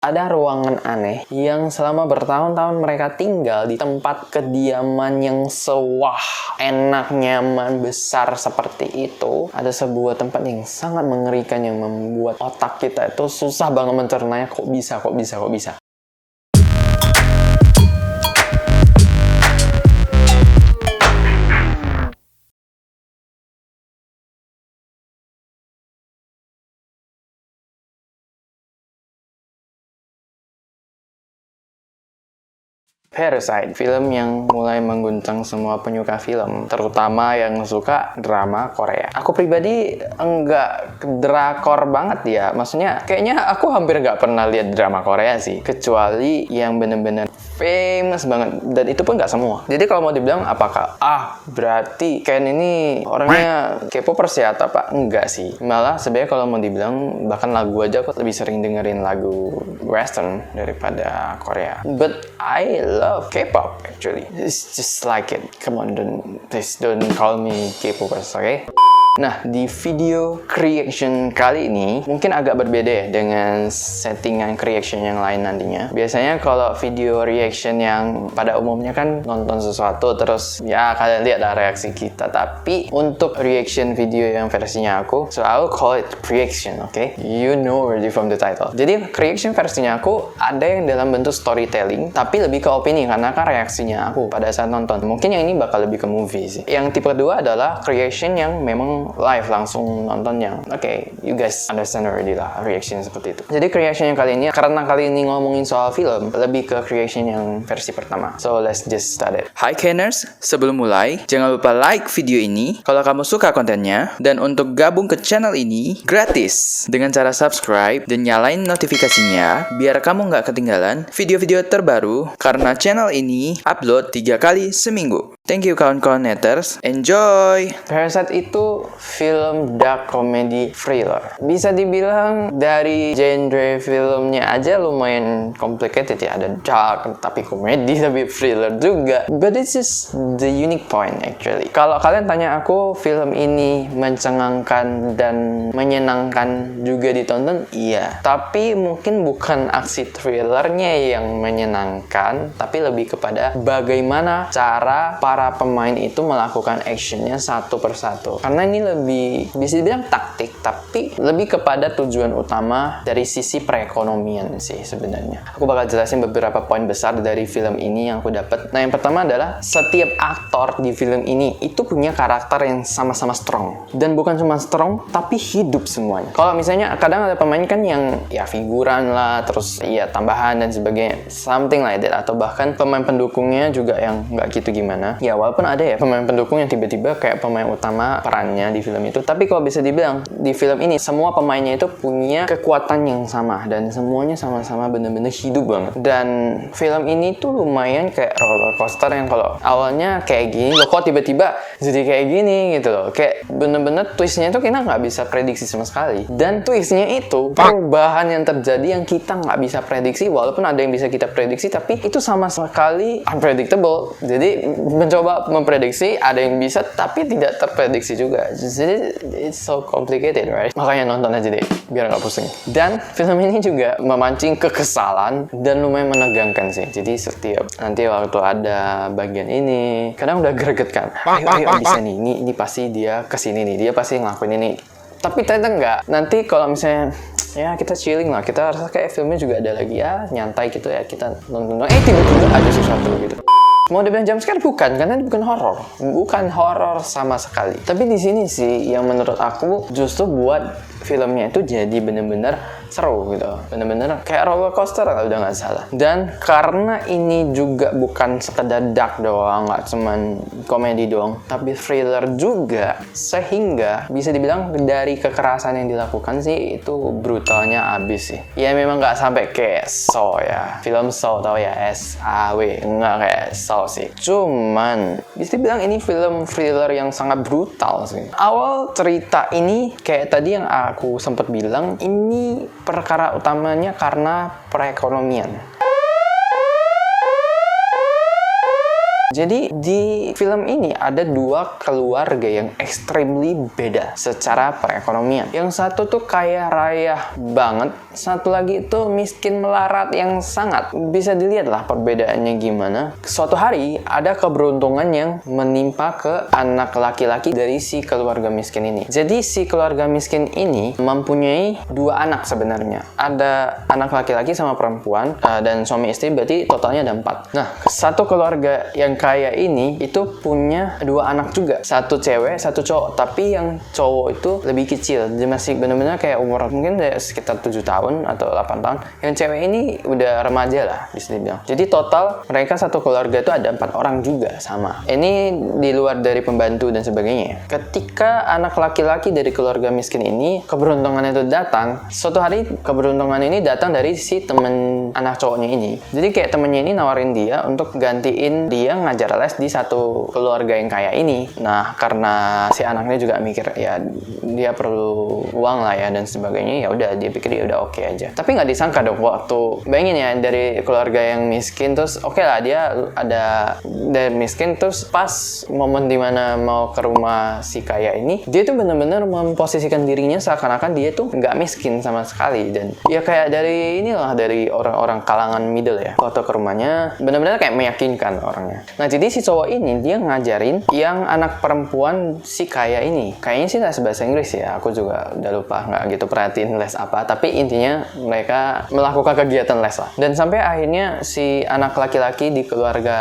Ada ruangan aneh yang selama bertahun-tahun mereka tinggal di tempat kediaman yang sewah, enak, nyaman, besar seperti itu. Ada sebuah tempat yang sangat mengerikan yang membuat otak kita itu susah banget mencernanya. Kok bisa? Parasite, film yang mulai mengguncang semua penyuka film, terutama yang suka drama Korea. Aku pribadi enggak drakor banget ya, maksudnya kayaknya aku hampir nggak pernah lihat drama Korea sih, kecuali yang bener-bener famous banget, dan itu pun nggak semua. Jadi kalau mau dibilang apakah berarti Ken ini orangnya K-popers ya atau apa? Enggak sih, malah sebenarnya kalau mau dibilang bahkan lagu aja aku lebih sering dengerin lagu western daripada Korea. But I love K-pop actually. It's just like it. Come on, please don't call me K-popers, okay? Nah, di video reaction kali ini mungkin agak berbeda ya dengan settingan reaction yang lain nantinya. Biasanya kalau video reaction yang pada umumnya kan nonton sesuatu terus ya kalian lihat lah reaksi kita. Tapi untuk reaction video yang versinya aku, so I will call it reaction, okay? You know already from the title. Jadi reaction versinya aku ada yang dalam bentuk storytelling, tapi lebih ke opini karena kan reaksinya aku pada saat nonton. Mungkin yang ini bakal lebih ke movie sih. Yang tipe kedua adalah reaction yang memang live langsung nonton yang you guys understand already lah reaction seperti itu. Jadi reaction yang kali ini, karena kali ini ngomongin soal film, lebih ke reaction yang versi pertama. So let's just start it. Hai Keners, sebelum mulai jangan lupa like video ini kalau kamu suka kontennya, dan untuk gabung ke channel ini gratis dengan cara subscribe dan nyalain notifikasinya biar kamu nggak ketinggalan video-video terbaru karena channel ini upload 3 kali seminggu. Thank you kawan-kawan neters, enjoy! Parasite itu film dark comedy thriller. Bisa dibilang dari genre filmnya aja lumayan complicated ya. Ada dark, tapi komedi, tapi thriller juga. But this is the unique point actually. Kalau kalian tanya aku, film ini mencengangkan dan menyenangkan juga ditonton, iya. Tapi mungkin bukan aksi thrillernya yang menyenangkan, tapi lebih kepada bagaimana cara para pemain itu melakukan actionnya satu persatu. Karena ini lebih bisa dibilang taktik, tapi lebih kepada tujuan utama dari sisi perekonomian sih sebenarnya. Aku bakal jelasin beberapa poin besar dari film ini yang aku dapat. Nah, yang pertama adalah setiap aktor di film ini itu punya karakter yang sama-sama strong. Dan bukan cuma strong, tapi hidup semuanya. Kalau misalnya kadang ada pemain kan yang ya figuran lah, terus ya tambahan dan sebagainya, something like that, atau bahkan pemain pendukungnya juga yang nggak gitu gimana. Ya walaupun ada ya pemain pendukung yang tiba-tiba kayak pemain utama perannya di film itu, tapi kalau bisa dibilang di film ini semua pemainnya itu punya kekuatan yang sama dan semuanya sama-sama bener-bener hidup banget. Dan film ini tuh lumayan kayak roller coaster yang kalau awalnya kayak gini loh, kok tiba-tiba jadi kayak gini gitu loh. Kayak bener-bener twistnya itu kita nggak bisa prediksi sama sekali. Dan twistnya itu perubahan yang terjadi yang kita nggak bisa prediksi, walaupun ada yang bisa kita prediksi, tapi itu sama sekali unpredictable. Jadi mencoba memprediksi, ada yang bisa tapi tidak terprediksi juga. Jadi it's so complicated, right? Makanya nonton aja deh biar nggak pusing. Dan film ini juga memancing kekesalan dan lumayan menegangkan sih. Jadi setiap nanti waktu ada bagian ini kadang udah greget kan, ayo bisa nih, ini pasti dia kesini nih, dia pasti ngelakuin ini. Tapi ternyata enggak. Nanti kalau misalnya ya kita chilling lah, kita rasa kayak filmnya juga ada lagi ya nyantai gitu ya, kita nonton tiba-tiba ada sesuatu gitu. Mau dibilang jumpscare bukan, karena ini bukan horor sama sekali. Tapi di sini sih yang menurut aku justru buat filmnya itu jadi bener-bener seru gitu, bener-bener kayak roller coaster kalau udah nggak salah. Dan karena ini juga bukan sekedar dark doang, nggak cuman komedi doang, tapi thriller juga, sehingga bisa dibilang dari kekerasan yang dilakukan sih itu brutalnya abis sih. Ya memang nggak sampai kayak Saw ya, film Saw tau ya, SAW, nggak kayak Saw sih. Cuman bisa dibilang ini film thriller yang sangat brutal sih. Awal cerita ini kayak tadi yang aku sempat bilang, ini perkara utamanya karena perekonomian. Jadi di film ini ada dua keluarga yang extremely beda secara perekonomian. Yang satu tuh kaya raya banget, satu lagi itu miskin melarat yang sangat. Bisa dilihat lah perbedaannya gimana. Suatu hari ada keberuntungan yang menimpa ke anak laki-laki dari si keluarga miskin ini. Jadi si keluarga miskin ini mempunyai 2 anak sebenarnya. Ada anak laki-laki sama perempuan dan suami istri, berarti totalnya ada 4. Nah, satu keluarga yang kaya ini itu punya 2 anak juga. Satu cewek, satu cowok. Tapi yang cowok itu lebih kecil. Dia masih benar-benar kayak umur mungkin sekitar 7 tahun atau 8 tahun. Yang cewek ini udah remaja lah bisa dibilang. Jadi total mereka satu keluarga itu ada 4 orang juga sama. Ini di luar dari pembantu dan sebagainya. Ketika anak laki-laki dari keluarga miskin ini keberuntungan itu datang, suatu hari keberuntungan ini datang dari si temen anak cowoknya ini. Jadi kayak temennya ini nawarin dia untuk gantiin dia ngajar les di satu keluarga yang kaya ini. Nah, karena si anaknya juga mikir ya dia perlu uang lah ya dan sebagainya, ya udah dia pikir ya udah oke aja. Tapi nggak disangka dong waktu bayangin ya dari keluarga yang miskin terus oke lah dia ada dari miskin terus pas momen dimana mau ke rumah si kaya ini dia tuh benar-benar memposisikan dirinya seakan-akan dia tuh nggak miskin sama sekali dan ya kayak dari inilah dari orang-orang kalangan middle ya. Waktu ke rumahnya benar-benar kayak meyakinkan orangnya. Nah jadi si cowok ini dia ngajarin yang anak perempuan si kaya ini. Kayaknya sih les bahasa Inggris ya. Aku juga udah lupa nggak gitu perhatiin les apa. Tapi intinya mereka melakukan kegiatan les lah. Dan sampai akhirnya si anak laki-laki di keluarga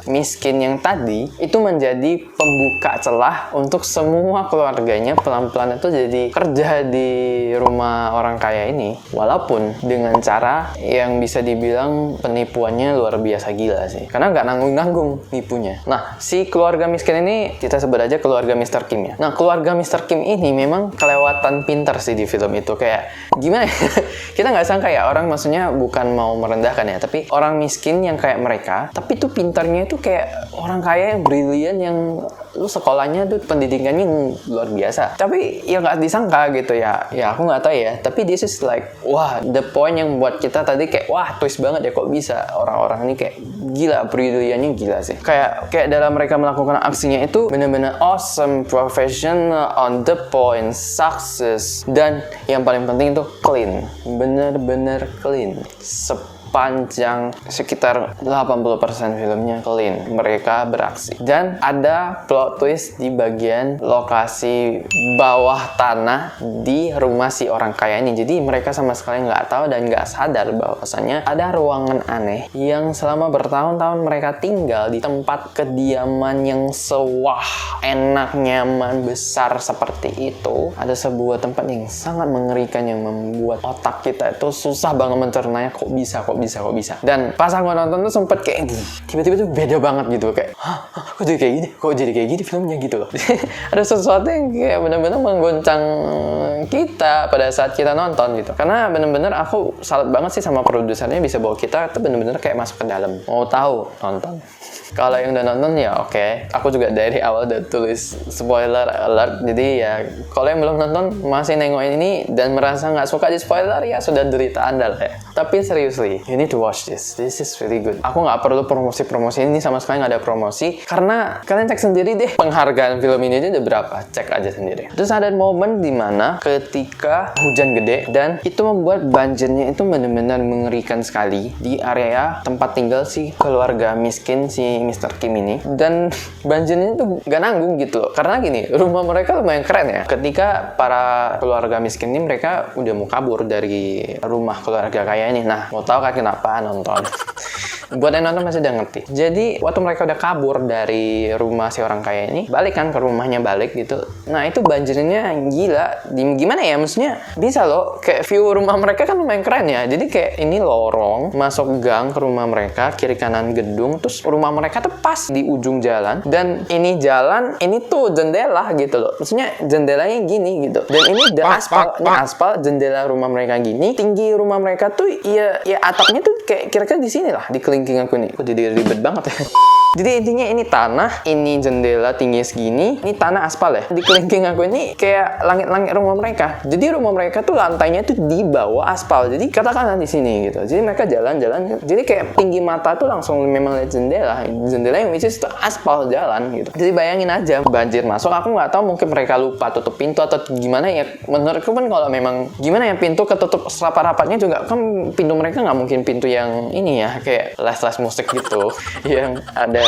miskin yang tadi itu menjadi pembuka celah untuk semua keluarganya pelan-pelan itu jadi kerja di rumah orang kaya ini. Walaupun dengan cara yang bisa dibilang penipuannya luar biasa gila sih. Karena nggak nanggung-nanggung nipunya. Nah, si keluarga miskin ini kita sebut aja keluarga Mr. Kim ya. Nah, keluarga Mr. Kim ini memang kelewatan pintar sih di film itu. Kayak gimana ya? Kita nggak sangka ya orang maksudnya bukan mau merendahkan ya. Tapi orang miskin yang kayak mereka, tapi tuh pintarnya itu kayak orang kaya yang brilian yang lu sekolahnya tuh pendidikannya luar biasa. Tapi ya nggak disangka gitu ya. Ya aku nggak tahu ya. Tapi this is like wah the point yang buat kita tadi kayak wah twist banget ya kok bisa orang-orang ini kayak gila briliannya gila sih. Kayak dalam mereka melakukan aksinya itu benar-benar awesome, professional, on the point, success dan yang paling penting itu clean. Bener-bener clean. Panjang sekitar 80% filmnya clean. Mereka beraksi. Dan ada plot twist di bagian lokasi bawah tanah di rumah si orang kaya ini. Jadi mereka sama sekali nggak tahu dan nggak sadar bahwasanya ada ruangan aneh yang selama bertahun-tahun mereka tinggal di tempat kediaman yang sewah, enak, nyaman, besar seperti itu. Ada sebuah tempat yang sangat mengerikan yang membuat otak kita itu susah banget mencernanya kok bisa. Dan pas aku nonton tuh sempet kayak gini, tiba-tiba tuh beda banget gitu kayak, kok jadi kayak gini filmnya gitu loh. Ada sesuatu yang kayak benar-benar menggoncang kita pada saat kita nonton gitu. Karena benar-benar aku salut banget sih sama produsernya bisa bawa kita tuh benar-benar kayak masuk ke dalam. Mau tahu nonton. Kalau yang udah nonton ya oke. Aku juga dari awal udah tulis spoiler alert. Jadi ya kalau yang belum nonton masih nengokin ini dan merasa nggak suka di spoiler ya sudah derita Anda lah ya. Tapi seriously, you need to watch this. This is really good. Aku nggak perlu promosi ini sama sekali nggak ada promosi karena kalian cek sendiri deh penghargaan film ini udah berapa. Cek aja sendiri. Terus ada momen dimana ketika hujan gede dan itu membuat banjirnya itu benar-benar mengerikan sekali di area tempat tinggal si keluarga miskin si Mr. Kim ini. Dan banjirnya itu gak nanggung gitu loh. Karena gini, rumah mereka lumayan keren ya. Ketika para keluarga miskin ini mereka udah mau kabur dari rumah keluarga kaya ini. Nah, mau tahu kan kenapa nonton? Buat yang nonton masih udah ngerti. Jadi, waktu mereka udah kabur dari rumah si orang kaya ini, balik kan ke rumahnya balik gitu. Nah, itu banjirnya gila. Gimana ya? Maksudnya bisa loh. Kayak view rumah mereka kan lumayan keren ya. Jadi kayak ini lorong, masuk gang ke rumah mereka, kiri kanan gedung. Terus rumah mereka tuh pas di ujung jalan. Dan ini jalan, ini tuh jendela gitu loh. Maksudnya jendelanya gini gitu. Dan ini aspal, jendela rumah mereka gini. Tinggi rumah mereka tuh ya atapnya tuh kayak kira-kira di sini lah, di kelingking kelingking aku nih. Kok jadi ribet banget ya. Jadi intinya ini tanah, ini jendela tinggi segini, ini tanah aspal ya. Di kelingking aku ini kayak langit-langit rumah mereka. Jadi rumah mereka tuh lantainya tuh di bawah aspal. Jadi katakanlah di sini gitu. Jadi mereka jalan-jalan. Jadi kayak tinggi mata tuh langsung memang lihat jendela. Jendela yang which is itu aspal jalan gitu. Jadi bayangin aja banjir masuk. Aku nggak tahu mungkin mereka lupa tutup pintu atau gimana ya. Menurutku kan kalau memang gimana ya pintu ketutup serapat-rapatnya juga kan pintu mereka nggak mungkin pintu yang ini ya kayak les-les musik gitu yang ada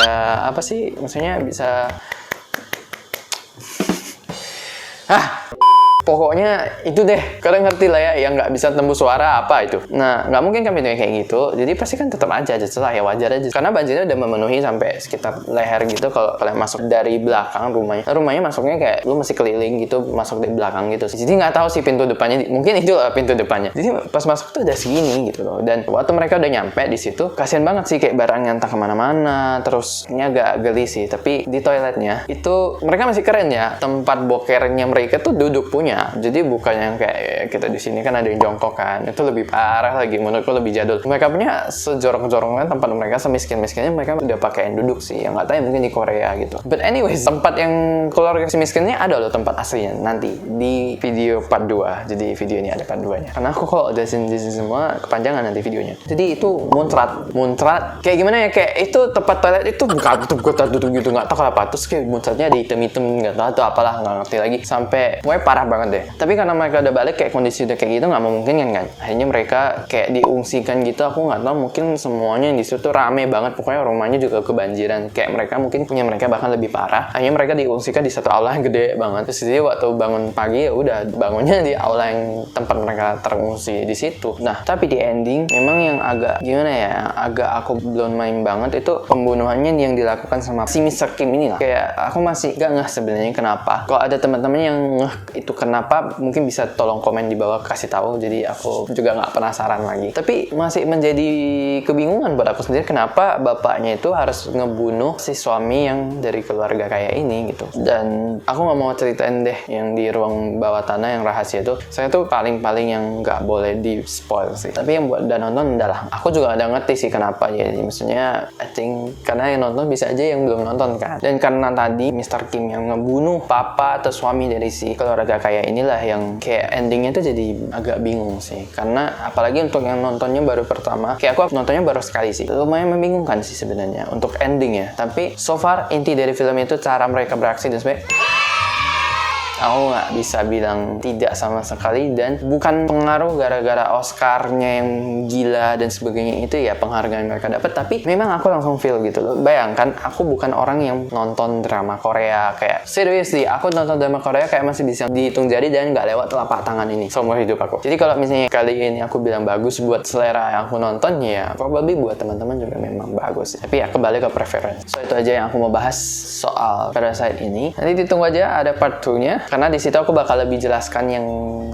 apa sih maksudnya bisa pokoknya itu deh, kalian ngerti lah ya, yang nggak bisa tembus suara apa itu. Nah, nggak mungkin kan pintunya kayak gitu, jadi pasti kan tetap aja lah ya, wajar aja. Karena banjirnya udah memenuhi sampai sekitar leher gitu kalau kalian masuk dari belakang rumahnya. Rumahnya masuknya kayak lu mesti keliling gitu, masuk dari belakang gitu. Jadi nggak tahu sih pintu depannya, mungkin itu lah pintu depannya. Jadi pas masuk tuh udah segini gitu loh. Dan waktu mereka udah nyampe di situ, kasian banget sih kayak barangnya entah kemana-mana. Terus ini agak geli sih, tapi di toiletnya itu mereka masih keren ya. Tempat bokernya mereka tuh duduk punya. Jadi bukan yang kayak kita di sini kan ada yang jongkok kan, itu lebih parah lagi, menurutku lebih jadul. Mereka punya sejorok-joroknya tempat mereka, semiskin-miskinnya mereka udah pakai yang duduk sih, yang nggak tahu ya mungkin di Korea gitu. But anyways, tempat yang keluarga semiskinnya ada loh tempat aslinya nanti di video part 2. Jadi video ini ada part 2-nya. Karena aku kalau udah sini semua kepanjangan nanti videonya. Jadi itu muncrat kayak gimana ya, kayak itu tempat toilet itu bukan duduk gitu, nggak tahu apa. Terus kayak muncratnya ada hitam-hitam, nggak tahu tuh apalah, nggak ngerti lagi. Sampai parah banget deh. Tapi karena mereka udah balik kayak kondisi udah kayak gitu nggak memungkinkan kan. Akhirnya mereka kayak diungsikan gitu. Aku nggak tahu mungkin semuanya di situ rame banget. Pokoknya rumahnya juga kebanjiran. Kayak mereka mungkin punya mereka bahkan lebih parah. Akhirnya mereka diungsikan di satu aula yang gede banget. Terus jadi waktu bangun pagi ya udah bangunnya di aula yang tempat mereka terungsi di situ. Nah tapi di ending memang yang agak gimana ya, agak aku belum main banget itu pembunuhannya yang dilakukan sama si Mr. Kim ini lah. Kayak aku masih gak ngeh sebenarnya kenapa. Kalau ada teman-teman yang ngeh itu kenapa, mungkin bisa tolong komen di bawah kasih tahu, jadi aku juga nggak penasaran lagi. Tapi masih menjadi kebingungan buat aku sendiri kenapa bapaknya itu harus ngebunuh si suami yang dari keluarga kaya ini gitu. Dan aku nggak mau ceritain deh yang di ruang bawah tanah yang rahasia itu, saya tuh paling yang nggak boleh di spoil sih. Tapi yang buat dan nonton adalah aku juga ada ngerti sih kenapa ya. Maksudnya I think karena yang nonton bisa aja yang belum nonton kan. Dan karena tadi Mr. Kim yang ngebunuh papa atau suami dari si keluarga kaya inilah yang kayak endingnya tuh jadi agak bingung sih. Karena apalagi untuk yang nontonnya baru pertama, kayak aku nontonnya baru sekali sih, lumayan membingungkan sih sebenarnya untuk endingnya. Tapi so far inti dari film itu cara mereka beraksi dan sebagainya, aku nggak bisa bilang tidak sama sekali. Dan bukan pengaruh gara-gara Oscar-nya yang gila dan sebagainya itu ya penghargaan mereka dapat, tapi memang aku langsung feel gitu loh. Bayangkan aku bukan orang yang nonton drama Korea, kayak seriously aku nonton drama Korea kayak masih bisa dihitung jari dan nggak lewat telapak tangan ini seumur hidup aku. Jadi kalau misalnya kali ini aku bilang bagus buat selera yang aku nonton, ya probably buat teman-teman juga memang bagus. Tapi ya kembali ke preference. So itu aja yang aku mau bahas soal Parasite ini. Nanti ditunggu aja ada part 2-nya. Karena di situ aku bakal lebih jelaskan yang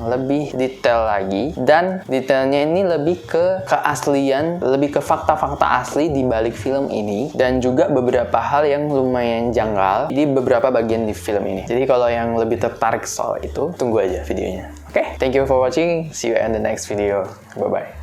lebih detail lagi, dan detailnya ini lebih ke keaslian, lebih ke fakta-fakta asli di balik film ini, dan juga beberapa hal yang lumayan janggal di beberapa bagian di film ini. Jadi kalau yang lebih tertarik soal itu, tunggu aja videonya. Oke, thank you for watching. See you in the next video. Bye bye.